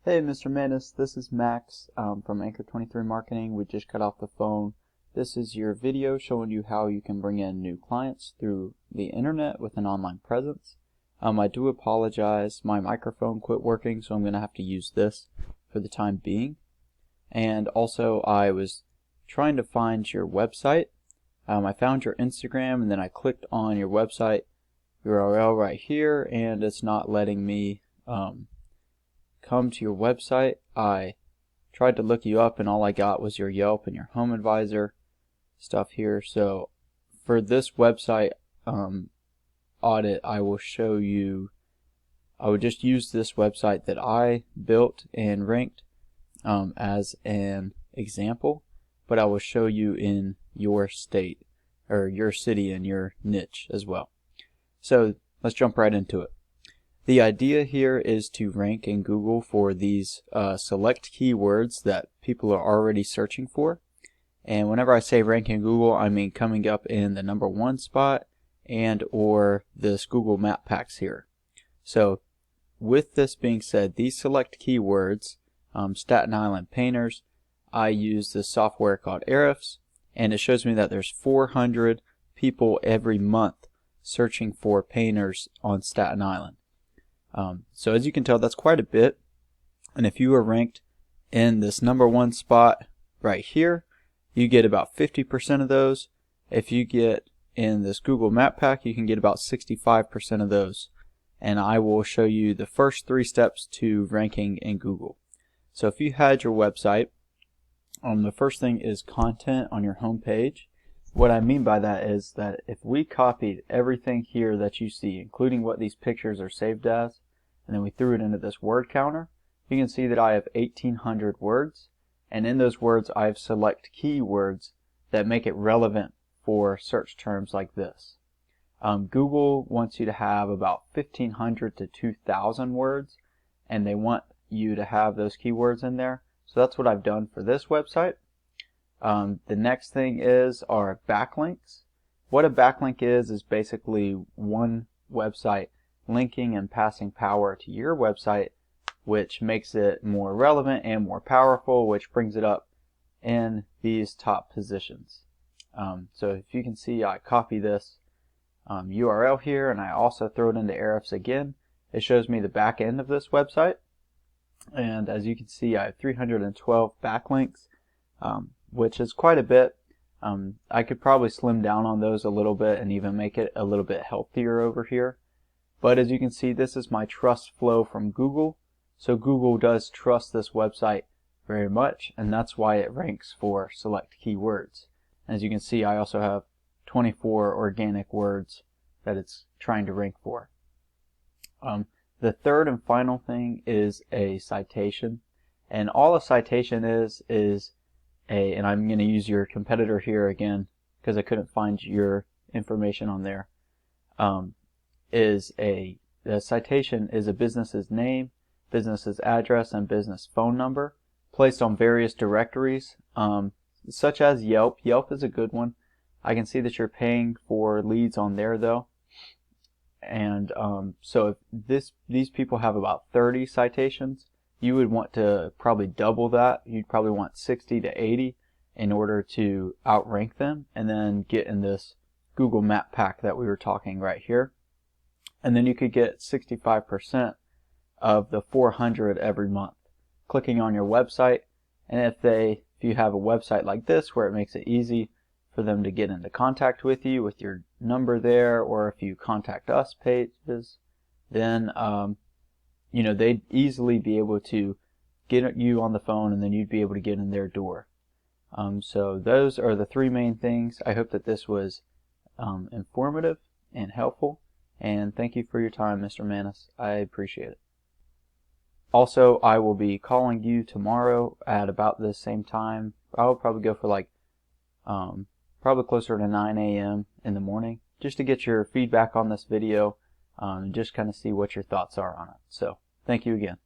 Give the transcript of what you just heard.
Hey, Mr. Manus, this is Max from Anchor 23 Marketing. We just got off the phone. This is your video showing you how you can bring in new clients through the internet with an online presence. I do apologize. My microphone quit working, so I'm going to have to use this for the time being. And also, I was trying to find your website. I found your Instagram, and then I clicked on your website URL right here, and it's not letting me come to your website. I tried to look you up, and all I got was your Yelp and your Home Advisor stuff here. So for this website audit, I will show you, I would just use this website that I built and ranked as an example, but I will show you in your state or your city and your niche as well. So let's jump right into it. The idea here is to rank in Google for these select keywords that people are already searching for. And whenever I say rank in Google, I mean coming up in the #1 spot and or this Google Map Packs here. So with this being said, these select keywords, Staten Island painters, I use this software called Ahrefs, and it shows me that there's 400 people every month searching for painters on Staten Island. So as you can tell, that's quite a bit. And if you are ranked in this #1 spot right here, you get about 50% of those. If you get in this Google Map Pack, you can get about 65% of those. And I will show you the first 3 steps to ranking in Google. So if you had your website, the first thing is content on your home page. What I mean by that is that if we copied everything here that you see, including what these pictures are saved as, and then we threw it into this word counter, you can see that I have 1,800 words, and in those words I have select keywords that make it relevant for search terms like this. Google wants you to have about 1,500 to 2,000 words, and they want you to have those keywords in there. So that's what I've done for this website. The next thing is our backlinks. What a backlink is basically one website linking and passing power to your website, which makes it more relevant and more powerful, which brings it up in these top positions. So if you can see, I copy this URL here, and I also throw it into Ahrefs again. It shows me the back end of this website, and as you can see, I have 312 backlinks, which is quite a bit. I could probably slim down on those a little bit and even make it a little bit healthier over here. But as you can see, this is my trust flow from Google. So Google does trust this website very much, and that's why it ranks for select keywords. As you can see, I also have 24 organic words that it's trying to rank for. The third and final thing is a citation. And all a citation is and I'm going to use your competitor here again because I couldn't find your information on there, the citation is a business's name, business's address, and business phone number placed on various directories, such as Yelp. Yelp is a good one. I can see that you're paying for leads on there though. And so if these people have about 30 citations, you would want to probably double that. You'd probably want 60 to 80 in order to outrank them and then get in this Google Map Pack that we were talking right here. And then you could get 65% of the 400 every month clicking on your website. And if you have a website like this where it makes it easy for them to get into contact with you with your number there, or if you contact us pages, then they'd easily be able to get you on the phone, and then you'd be able to get in their door. So those are the 3 main things. I hope that this was informative and helpful, and thank you for your time, Mr. Manus. I appreciate it. Also, I will be calling you tomorrow at about the same time. I'll probably go for like probably closer to 9 a.m. in the morning, just to get your feedback on this video, and just kind of see what your thoughts are on it. So thank you again.